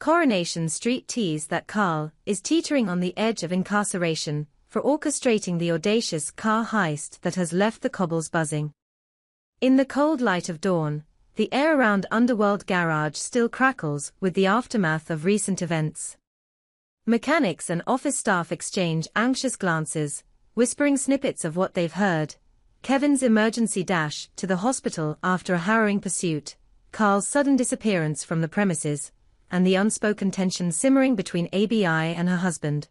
Coronation Street teased that Carl is teetering on the edge of incarceration for orchestrating the audacious car heist that has left the cobbles buzzing. In the cold light of dawn, the air around Underworld Garage still crackles with the aftermath of recent events. Mechanics and office staff exchange anxious glances, whispering snippets of what they've heard. Kevin's emergency dash to the hospital after a harrowing pursuit, Carl's sudden disappearance from the premises, and the unspoken tension simmering between ABI and her husband.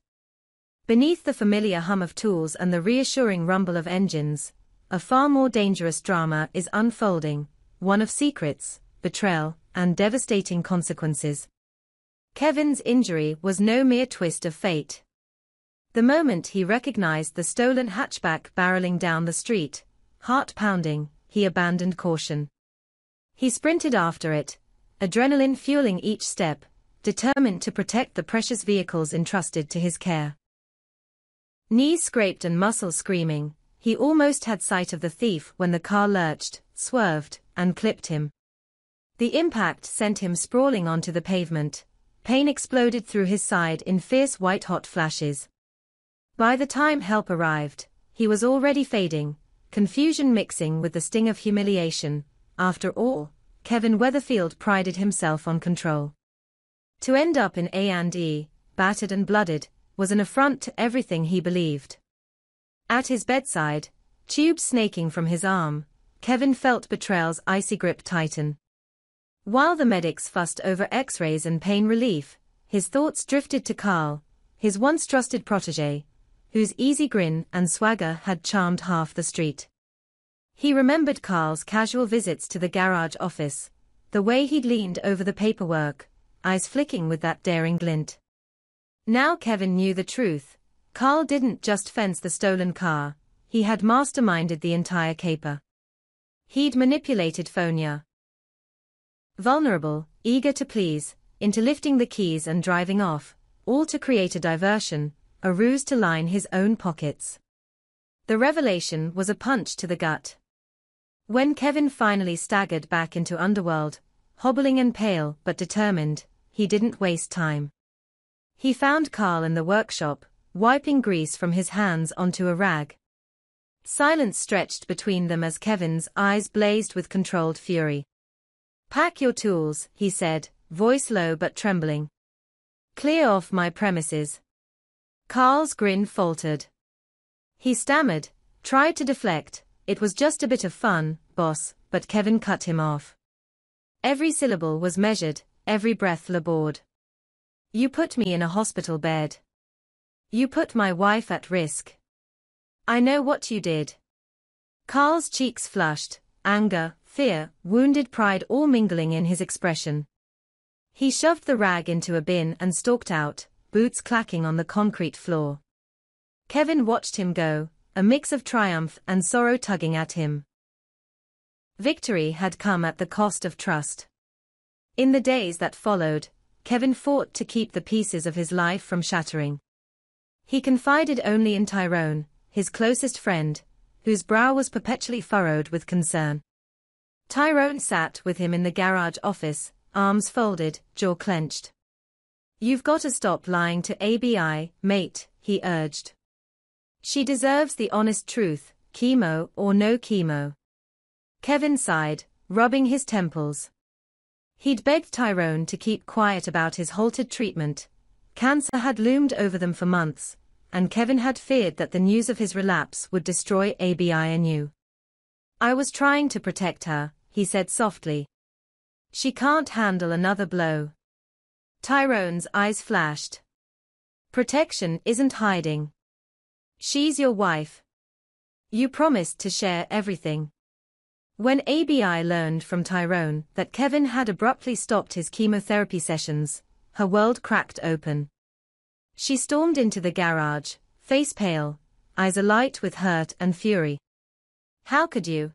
Beneath the familiar hum of tools and the reassuring rumble of engines, a far more dangerous drama is unfolding, one of secrets, betrayal, and devastating consequences. Kevin's injury was no mere twist of fate. The moment he recognized the stolen hatchback barreling down the street, heart pounding, he abandoned caution. He sprinted after it, adrenaline fueling each step, determined to protect the precious vehicles entrusted to his care. Knees scraped and muscles screaming, he almost had sight of the thief when the car lurched, swerved, and clipped him. The impact sent him sprawling onto the pavement. Pain exploded through his side in fierce white-hot flashes. By the time help arrived, he was already fading, confusion mixing with the sting of humiliation. After all, Kevin Weatherfield prided himself on control. To end up in A&E, battered and blooded, was an affront to everything he believed. At his bedside, tubes snaking from his arm, Kevin felt betrayal's icy grip tighten. While the medics fussed over x-rays and pain relief, his thoughts drifted to Carl, his once trusted protégé, whose easy grin and swagger had charmed half the street. He remembered Carl's casual visits to the garage office, the way he'd leaned over the paperwork, eyes flicking with that daring glint. Now Kevin knew the truth. Carl didn't just fence the stolen car, he had masterminded the entire caper. He'd manipulated Fonia, vulnerable, eager to please, into lifting the keys and driving off, all to create a diversion, a ruse to line his own pockets. The revelation was a punch to the gut. When Kevin finally staggered back into Underworld, hobbling and pale but determined, he didn't waste time. He found Carl in the workshop, wiping grease from his hands onto a rag. Silence stretched between them as Kevin's eyes blazed with controlled fury. "Pack your tools," he said, voice low but trembling. "Clear off my premises." Carl's grin faltered. He stammered, tried to deflect. "It was just a bit of fun, boss," but Kevin cut him off. Every syllable was measured, every breath labored. "You put me in a hospital bed. You put my wife at risk. I know what you did." Carl's cheeks flushed, anger, fear, wounded pride all mingling in his expression. He shoved the rag into a bin and stalked out, boots clacking on the concrete floor. Kevin watched him go, a mix of triumph and sorrow tugging at him. Victory had come at the cost of trust. In the days that followed, Kevin fought to keep the pieces of his life from shattering. He confided only in Tyrone, his closest friend, whose brow was perpetually furrowed with concern. Tyrone sat with him in the garage office, arms folded, jaw clenched. "You've got to stop lying to ABI, mate," he urged. "She deserves the honest truth, chemo or no chemo." Kevin sighed, rubbing his temples. He'd begged Tyrone to keep quiet about his halted treatment. Cancer had loomed over them for months, and Kevin had feared that the news of his relapse would destroy ABI anew. "I was trying to protect her," he said softly. "She can't handle another blow." Tyrone's eyes flashed. "Protection isn't hiding. She's your wife. You promised to share everything." When ABI learned from Tyrone that Kevin had abruptly stopped his chemotherapy sessions, her world cracked open. She stormed into the garage, face pale, eyes alight with hurt and fury. "How could you?"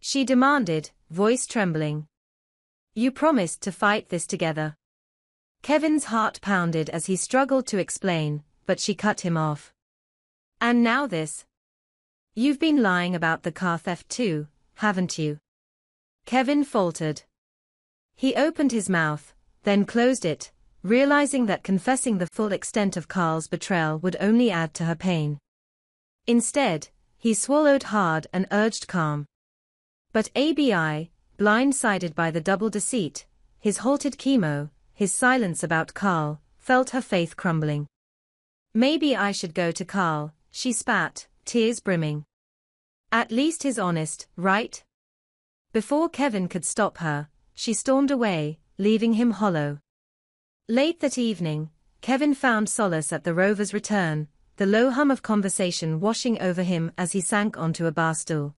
she demanded, voice trembling. "You promised to fight this together." Kevin's heart pounded as he struggled to explain, but she cut him off. "And now this. You've been lying about the car theft too, haven't you?" Kevin faltered. He opened his mouth, then closed it, realizing that confessing the full extent of Carl's betrayal would only add to her pain. Instead, he swallowed hard and urged calm. But ABI, blindsided by the double deceit, his halted chemo, his silence about Carl, felt her faith crumbling. Maybe I should go to Carl, she spat, tears brimming. At least he's honest, right? Before Kevin could stop her, she stormed away, leaving him hollow. Late that evening, Kevin found solace at the rover's return, the low hum of conversation washing over him as he sank onto a bar stool.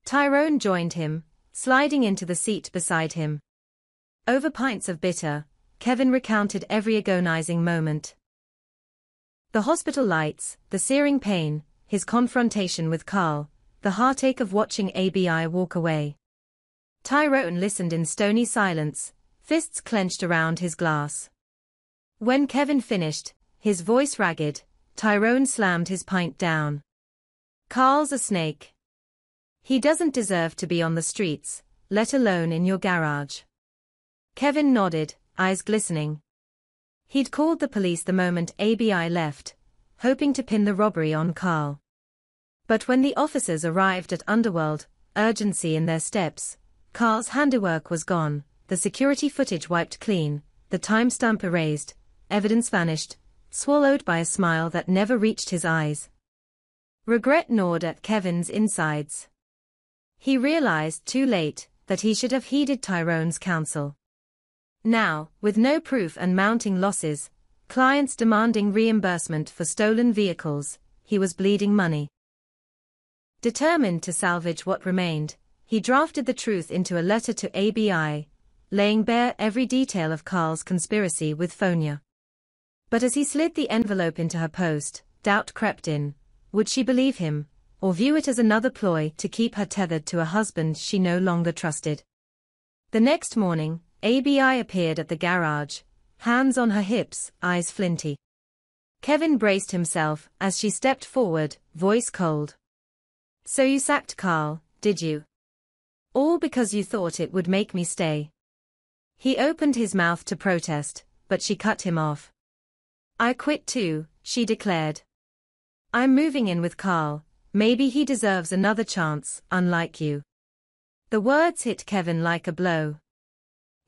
Tyrone joined him, sliding into the seat beside him. Over pints of bitter, Kevin recounted every agonizing moment. The hospital lights, the searing pain, his confrontation with Carl, the heartache of watching ABI walk away. Tyrone listened in stony silence, fists clenched around his glass. When Kevin finished, his voice ragged, Tyrone slammed his pint down. Carl's a snake. He doesn't deserve to be on the streets, let alone in your garage. Kevin nodded, eyes glistening. He'd called the police the moment ABI left, hoping to pin the robbery on Carl. But when the officers arrived at Underworld, urgency in their steps, Carl's handiwork was gone, the security footage wiped clean, the timestamp erased, evidence vanished, swallowed by a smile that never reached his eyes. Regret gnawed at Kevin's insides. He realized too late that he should have heeded Tyrone's counsel. Now, with no proof and mounting losses, clients demanding reimbursement for stolen vehicles, he was bleeding money. Determined to salvage what remained, he drafted the truth into a letter to ABI, laying bare every detail of Carl's conspiracy with Fonia. But as he slid the envelope into her post, doubt crept in. Would she believe him, or view it as another ploy to keep her tethered to a husband she no longer trusted? The next morning, ABI appeared at the garage, hands on her hips, eyes flinty. Kevin braced himself as she stepped forward, voice cold. So you sacked Carl, did you? All because you thought it would make me stay. He opened his mouth to protest, but she cut him off. I quit too, she declared. I'm moving in with Carl, maybe he deserves another chance, unlike you. The words hit Kevin like a blow.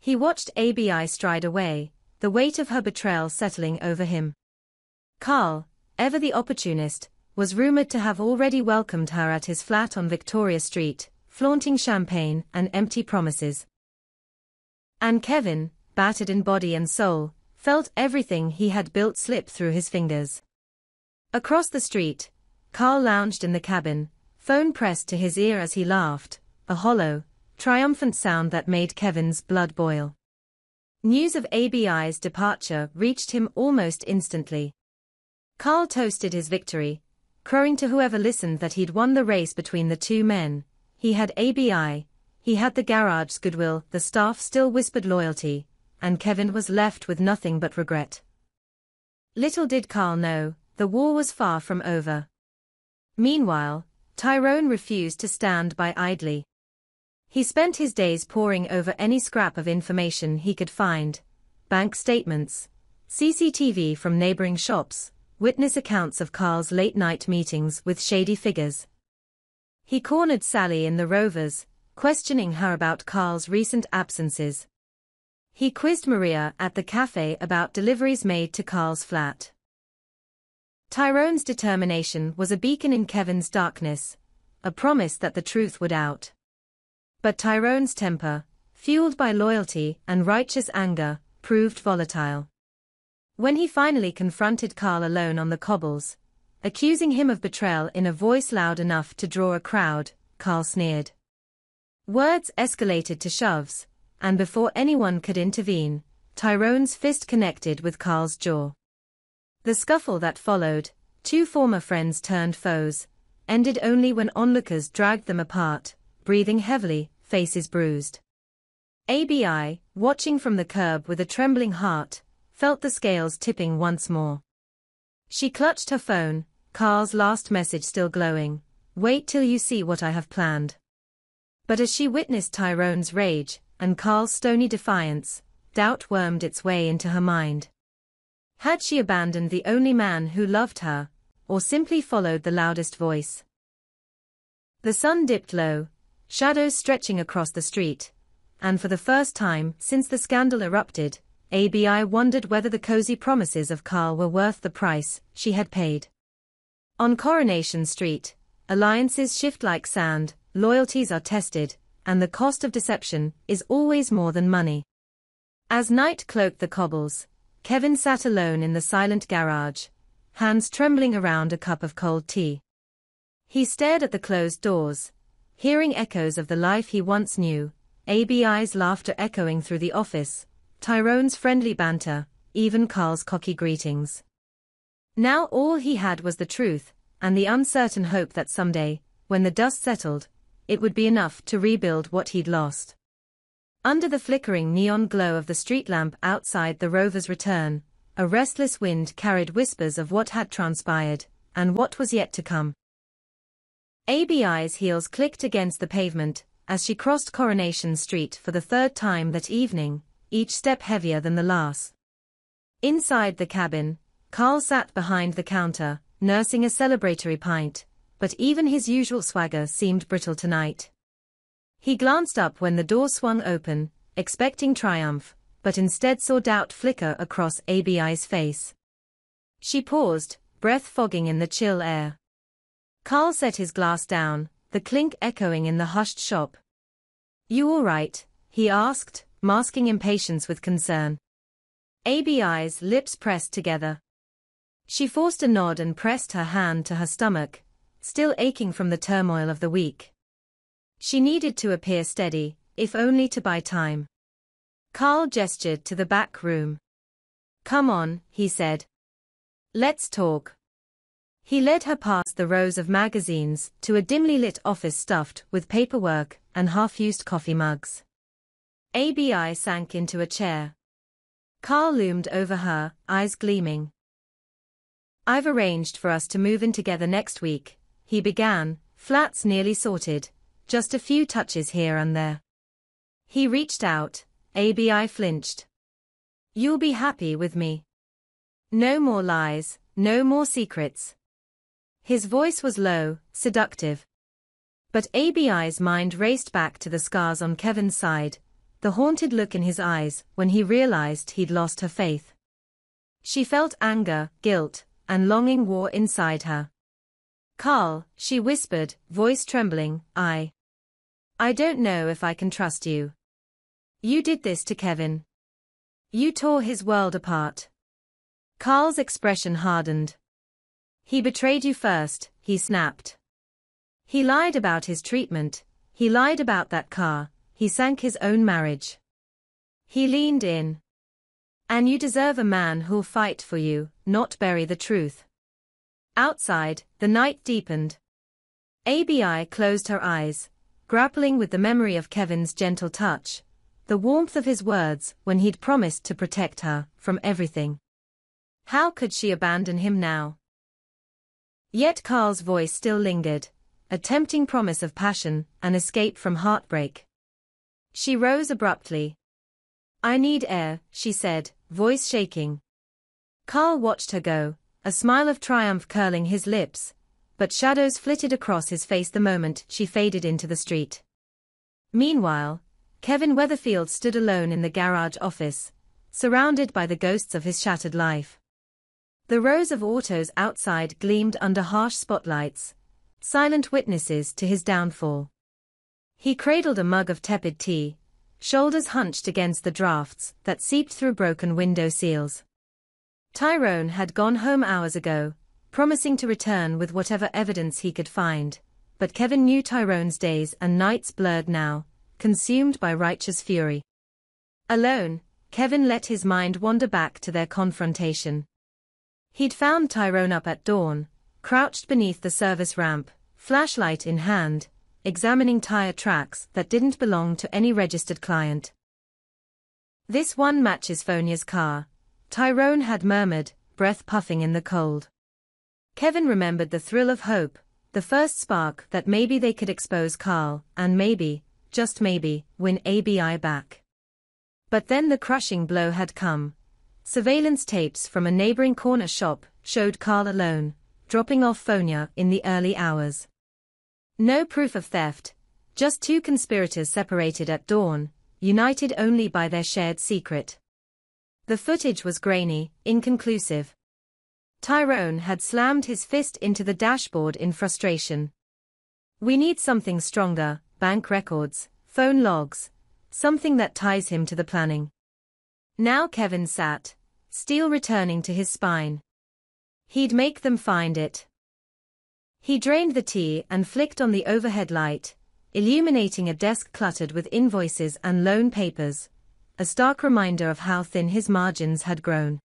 He watched ABI stride away, the weight of her betrayal settling over him. Carl, ever the opportunist, was rumored to have already welcomed her at his flat on Victoria Street, flaunting champagne and empty promises. And Kevin, battered in body and soul, felt everything he had built slip through his fingers. Across the street, Carl lounged in the cabin, phone pressed to his ear as he laughed, a hollow, triumphant sound that made Kevin's blood boil. News of ABI's departure reached him almost instantly. Carl toasted his victory, crowing to whoever listened that he'd won the race between the two men. He had ABI, he had the garage's goodwill, the staff still whispered loyalty, and Kevin was left with nothing but regret. Little did Carl know, the war was far from over. Meanwhile, Tyrone refused to stand by idly. He spent his days poring over any scrap of information he could find: bank statements, CCTV from neighboring shops, witness accounts of Carl's late-night meetings with shady figures. He cornered Sally in the Rovers, questioning her about Carl's recent absences. He quizzed Maria at the cafe about deliveries made to Carl's flat. Tyrone's determination was a beacon in Kevin's darkness, a promise that the truth would out. But Tyrone's temper, fueled by loyalty and righteous anger, proved volatile. When he finally confronted Carl alone on the cobbles, accusing him of betrayal in a voice loud enough to draw a crowd, Carl sneered. Words escalated to shoves, and before anyone could intervene, Tyrone's fist connected with Carl's jaw. The scuffle that followed, two former friends turned foes, ended only when onlookers dragged them apart, breathing heavily, faces bruised. ABI, watching from the curb with a trembling heart, felt the scales tipping once more. She clutched her phone, Carl's last message still glowing. Wait till you see what I have planned. But as she witnessed Tyrone's rage, and Carl's stony defiance, doubt wormed its way into her mind. Had she abandoned the only man who loved her, or simply followed the loudest voice? The sun dipped low, shadows stretching across the street, and for the first time since the scandal erupted, ABI wondered whether the cozy promises of Carl were worth the price she had paid. On Coronation Street, alliances shift like sand, loyalties are tested, and the cost of deception is always more than money. As night cloaked the cobbles, Kevin sat alone in the silent garage, hands trembling around a cup of cold tea. He stared at the closed doors, hearing echoes of the life he once knew, ABI's laughter echoing through the office, Tyrone's friendly banter, even Carl's cocky greetings. Now all he had was the truth, and the uncertain hope that someday, when the dust settled, it would be enough to rebuild what he'd lost. Under the flickering neon glow of the street lamp outside the Rover's return, a restless wind carried whispers of what had transpired, and what was yet to come. ABI's heels clicked against the pavement, as she crossed Coronation Street for the third time that evening, each step heavier than the last. Inside the cabin, Carl sat behind the counter, nursing a celebratory pint, but even his usual swagger seemed brittle tonight. He glanced up when the door swung open, expecting triumph, but instead saw doubt flicker across ABI's face. She paused, breath fogging in the chill air. Carl set his glass down, the clink echoing in the hushed shop. "You all right?" he asked, masking impatience with concern. ABI's lips pressed together. She forced a nod and pressed her hand to her stomach, still aching from the turmoil of the week. She needed to appear steady, if only to buy time. Carl gestured to the back room. "Come on," he said. "Let's talk." He led her past the rows of magazines to a dimly lit office stuffed with paperwork and half-used coffee mugs. ABI sank into a chair. Carl loomed over her, eyes gleaming. "I've arranged for us to move in together next week," he began, flats nearly sorted, just a few touches here and there. He reached out, ABI flinched. "You'll be happy with me. No more lies, no more secrets." His voice was low, seductive. But ABI's mind raced back to the scars on Kevin's side, the haunted look in his eyes when he realized he'd lost her faith. She felt anger, guilt, and longing war inside her. "Carl," she whispered, voice trembling, I don't know if I can trust you. You did this to Kevin. You tore his world apart." Carl's expression hardened. "He betrayed you first," he snapped. "He lied about his treatment, he lied about that car, he sank his own marriage. He leaned in. And you deserve a man who'll fight for you, not bury the truth." Outside, the night deepened. ABI closed her eyes, grappling with the memory of Kevin's gentle touch, the warmth of his words when he'd promised to protect her from everything. How could she abandon him now? Yet Carl's voice still lingered, a tempting promise of passion, an escape from heartbreak. She rose abruptly. "I need air," she said, voice shaking. Carl watched her go, a smile of triumph curling his lips, but shadows flitted across his face the moment she faded into the street. Meanwhile, Kevin Weatherfield stood alone in the garage office, surrounded by the ghosts of his shattered life. The rows of autos outside gleamed under harsh spotlights, silent witnesses to his downfall. He cradled a mug of tepid tea, shoulders hunched against the drafts that seeped through broken window seals. Tyrone had gone home hours ago, promising to return with whatever evidence he could find, but Kevin knew Tyrone's days and nights blurred now, consumed by righteous fury. Alone, Kevin let his mind wander back to their confrontation. He'd found Tyrone up at dawn, crouched beneath the service ramp, flashlight in hand, examining tire tracks that didn't belong to any registered client. "This one matches Phonia's car," Tyrone had murmured, breath puffing in the cold. Kevin remembered the thrill of hope, the first spark that maybe they could expose Carl, and maybe, just maybe, win ABI back. But then the crushing blow had come. Surveillance tapes from a neighboring corner shop showed Carl alone, dropping off Fonya in the early hours. No proof of theft, just two conspirators separated at dawn, united only by their shared secret. The footage was grainy, inconclusive. Tyrone had slammed his fist into the dashboard in frustration. We need something stronger, bank records, phone logs, something that ties him to the planning. Now Kevin sat, steel returning to his spine. He'd make them find it. He drained the tea and flicked on the overhead light, illuminating a desk cluttered with invoices and loan papers, a stark reminder of how thin his margins had grown.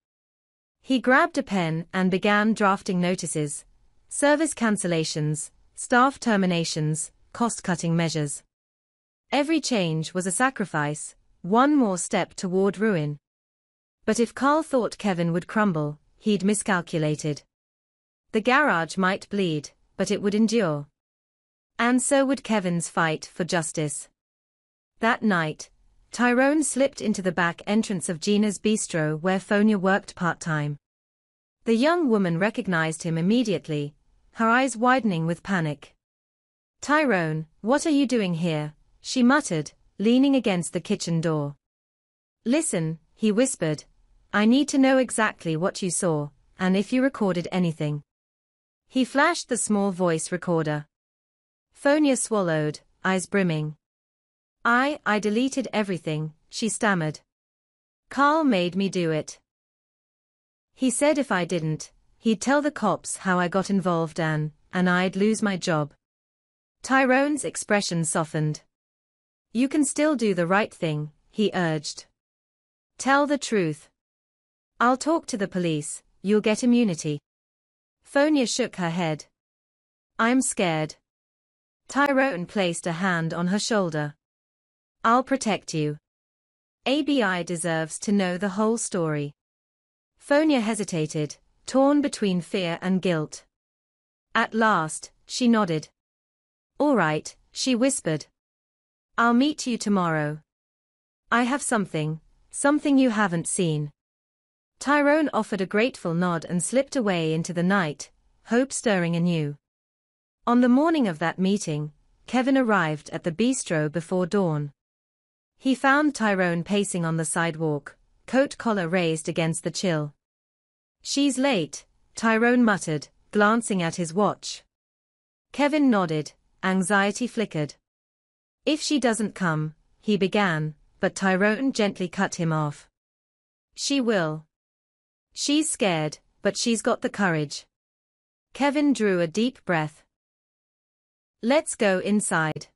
He grabbed a pen and began drafting notices, service cancellations, staff terminations, cost-cutting measures. Every change was a sacrifice, one more step toward ruin. But if Carl thought Kevin would crumble, he'd miscalculated. The garage might bleed, but it would endure. And so would Kevin's fight for justice. That night, Tyrone slipped into the back entrance of Gina's bistro where Fonya worked part-time. The young woman recognized him immediately, her eyes widening with panic. "Tyrone, what are you doing here?" she muttered, leaning against the kitchen door. "Listen," he whispered, "I need to know exactly what you saw, and if you recorded anything." He flashed the small voice recorder. Fonya swallowed, eyes brimming. I deleted everything," she stammered. "Carl made me do it. He said if I didn't, he'd tell the cops how I got involved and I'd lose my job." Tyrone's expression softened. "You can still do the right thing," he urged. "Tell the truth. I'll talk to the police, you'll get immunity." Fonya shook her head. "I'm scared." Tyrone placed a hand on her shoulder. "I'll protect you. ABI deserves to know the whole story." Fonya hesitated, torn between fear and guilt. At last, she nodded. "All right," she whispered. "I'll meet you tomorrow. I have something you haven't seen." Tyrone offered a grateful nod and slipped away into the night, hope stirring anew. On the morning of that meeting, Kevin arrived at the bistro before dawn. He found Tyrone pacing on the sidewalk, coat collar raised against the chill. "She's late," Tyrone muttered, glancing at his watch. Kevin nodded, anxiety flickered. "If she doesn't come," he began, but Tyrone gently cut him off. "She will. She's scared, but she's got the courage." Kevin drew a deep breath. "Let's go inside."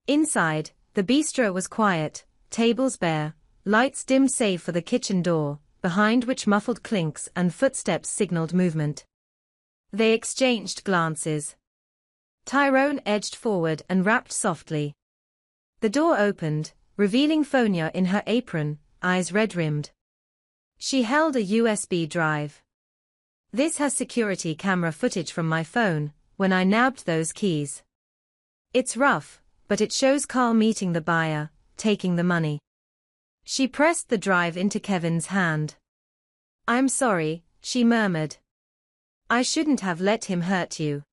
Inside, the bistro was quiet, tables bare, lights dim save for the kitchen door, behind which muffled clinks and footsteps signaled movement. They exchanged glances. Tyrone edged forward and rapped softly. The door opened, revealing Fonya in her apron, eyes red-rimmed. She held a USB drive. "This has security camera footage from my phone, when I nabbed those keys. It's rough, but it shows Carl meeting the buyer, taking the money." She pressed the drive into Kevin's hand. "I'm sorry," she murmured. "I shouldn't have let him hurt you."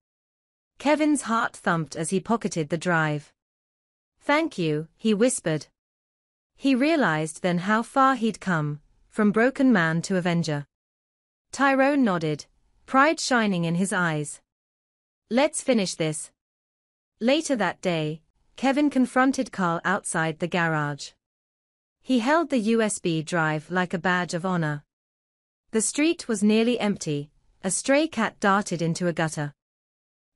Kevin's heart thumped as he pocketed the drive. "Thank you," he whispered. He realized then how far he'd come, from broken man to avenger. Tyrone nodded, pride shining in his eyes. "Let's finish this." Later that day, Kevin confronted Carl outside the garage. He held the USB drive like a badge of honor. The street was nearly empty, a stray cat darted into a gutter.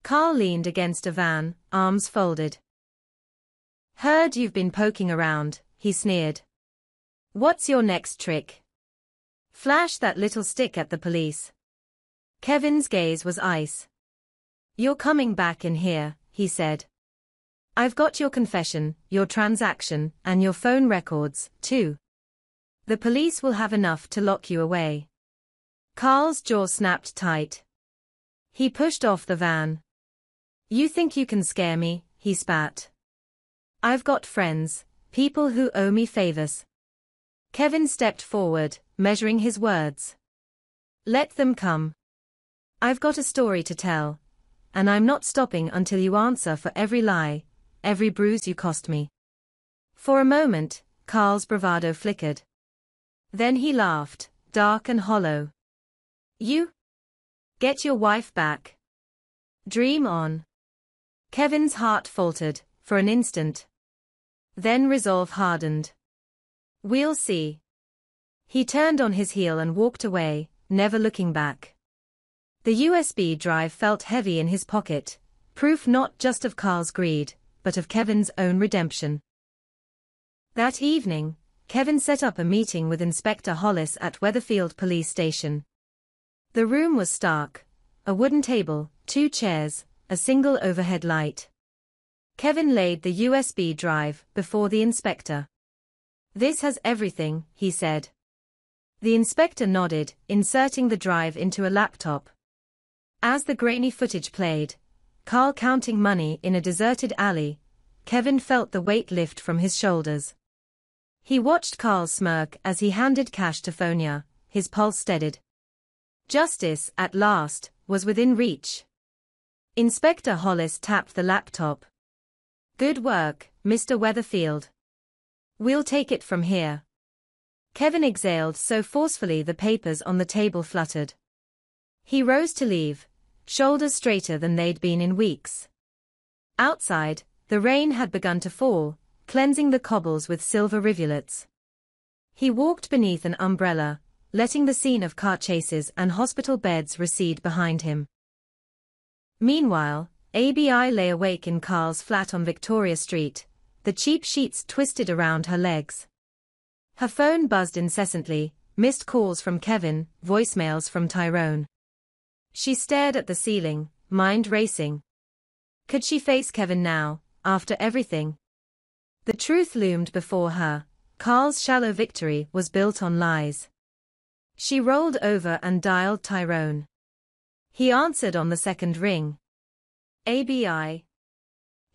Carl leaned against a van, arms folded. "Heard you've been poking around," he sneered. "What's your next trick? Flash that little stick at the police." Kevin's gaze was ice. "You're coming back in here," he said. "I've got your confession, your transaction, and your phone records, too. The police will have enough to lock you away." Carl's jaw snapped tight. He pushed off the van. "You think you can scare me?" he spat. "I've got friends, people who owe me favors. Kevin stepped forward, measuring his words. Let them come. I've got a story to tell, and I'm not stopping until you answer for every lie, every bruise you cost me. For a moment, Carl's bravado flickered. Then he laughed, dark and hollow. You? Get your wife back. Dream on. Kevin's heart faltered, for an instant. Then resolve hardened. We'll see. He turned on his heel and walked away, never looking back. The USB drive felt heavy in his pocket, proof not just of Carl's greed, but of Kevin's own redemption. That evening, Kevin set up a meeting with Inspector Hollis at Weatherfield Police Station. The room was stark. A wooden table, 2 chairs, a single overhead light. Kevin laid the USB drive before the inspector. This has everything, he said. The inspector nodded, inserting the drive into a laptop. As the grainy footage played, Carl counting money in a deserted alley, Kevin felt the weight lift from his shoulders. He watched Carl smirk as he handed cash to Fonia, his pulse steadied. Justice, at last, was within reach. Inspector Hollis tapped the laptop. Good work, Mr. Weatherfield. We'll take it from here. Kevin exhaled so forcefully the papers on the table fluttered. He rose to leave, shoulders straighter than they'd been in weeks. Outside, the rain had begun to fall, cleansing the cobbles with silver rivulets. He walked beneath an umbrella, letting the scene of car chases and hospital beds recede behind him. Meanwhile, ABI lay awake in Carl's flat on Victoria Street, the cheap sheets twisted around her legs. Her phone buzzed incessantly, missed calls from Kevin, voicemails from Tyrone. She stared at the ceiling, mind racing. Could she face Kevin now, after everything? The truth loomed before her. Carl's shallow victory was built on lies. She rolled over and dialed Tyrone. He answered on the second ring. ABI.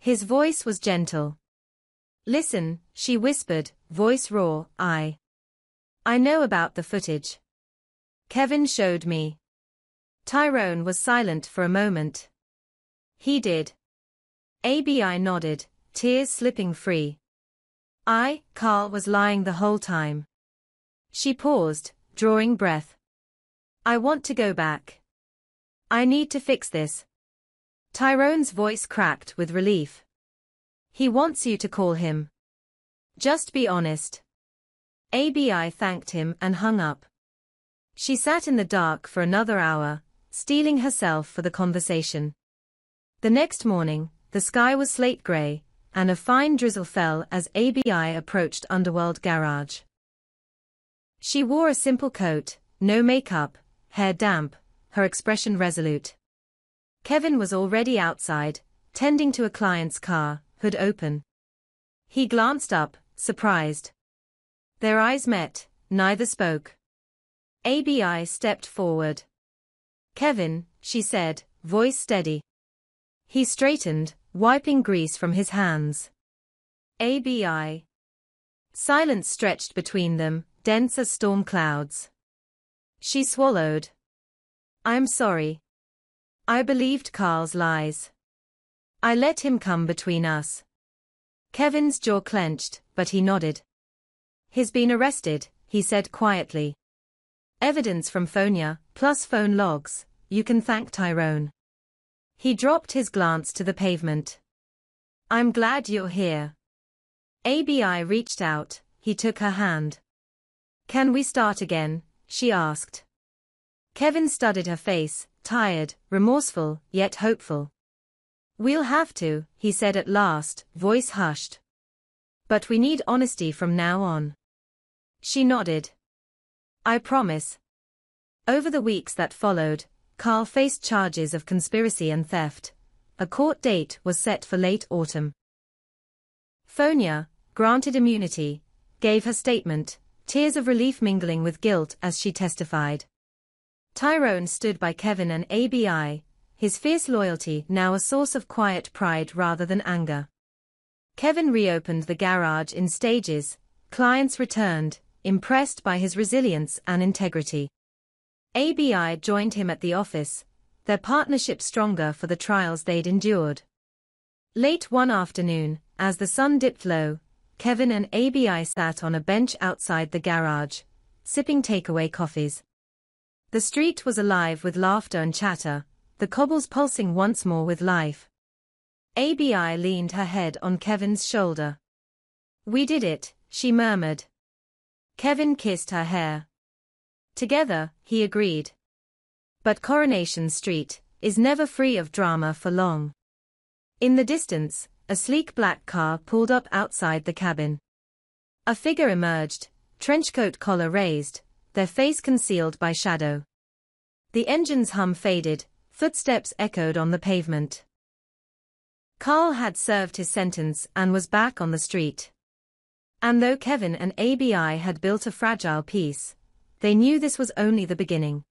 His voice was gentle. Listen, she whispered, voice raw, I know about the footage. Kevin showed me. Tyrone was silent for a moment. He did. ABI nodded, tears slipping free. Carl was lying the whole time. She paused, drawing breath. I want to go back. I need to fix this. Tyrone's voice cracked with relief. He wants you to call him. Just be honest. ABI thanked him and hung up. She sat in the dark for another hour, steeling herself for the conversation. The next morning, the sky was slate grey, and a fine drizzle fell as ABI approached Underworld Garage. She wore a simple coat, no makeup, hair damp, her expression resolute. Kevin was already outside, tending to a client's car, hood open. He glanced up, surprised. Their eyes met, neither spoke. ABI stepped forward. Kevin, she said, voice steady. He straightened, wiping grease from his hands. ABI. Silence stretched between them, dense as storm clouds. She swallowed. I'm sorry. I believed Carl's lies. I let him come between us. Kevin's jaw clenched, but he nodded. He's been arrested, he said quietly. Evidence from Fonia, plus phone logs, you can thank Tyrone. He dropped his glance to the pavement. I'm glad you're here. ABI reached out, he took her hand. Can we start again? She asked. Kevin studied her face, tired, remorseful, yet hopeful. We'll have to, he said at last, voice hushed. But we need honesty from now on. She nodded. I promise. Over the weeks that followed, Carl faced charges of conspiracy and theft. A court date was set for late autumn. Fonia, granted immunity, gave her statement, tears of relief mingling with guilt as she testified. Tyrone stood by Kevin and ABI, his fierce loyalty now a source of quiet pride rather than anger. Kevin reopened the garage in stages, clients returned, impressed by his resilience and integrity. ABI joined him at the office, their partnership stronger for the trials they'd endured. Late one afternoon, as the sun dipped low, Kevin and ABI sat on a bench outside the garage, sipping takeaway coffees. The street was alive with laughter and chatter, the cobbles pulsing once more with life. ABI leaned her head on Kevin's shoulder. "We did it," she murmured. Kevin kissed her hair. "Together," he agreed. But Coronation Street is never free of drama for long. In the distance, a sleek black car pulled up outside the cabin. A figure emerged, trenchcoat collar raised, their face concealed by shadow. The engine's hum faded, footsteps echoed on the pavement. Carl had served his sentence and was back on the street. And though Kevin and ABI had built a fragile peace, they knew this was only the beginning.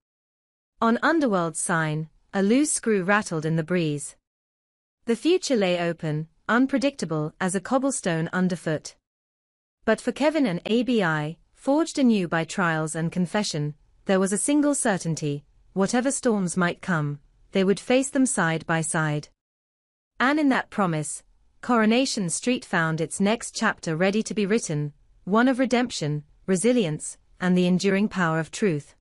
On Underworld's sign, a loose screw rattled in the breeze. The future lay open, unpredictable as a cobblestone underfoot. But for Kevin and ABI, forged anew by trials and confession, there was a single certainty: whatever storms might come, they would face them side by side. And in that promise, Coronation Street found its next chapter ready to be written, one of redemption, resilience, and the enduring power of truth.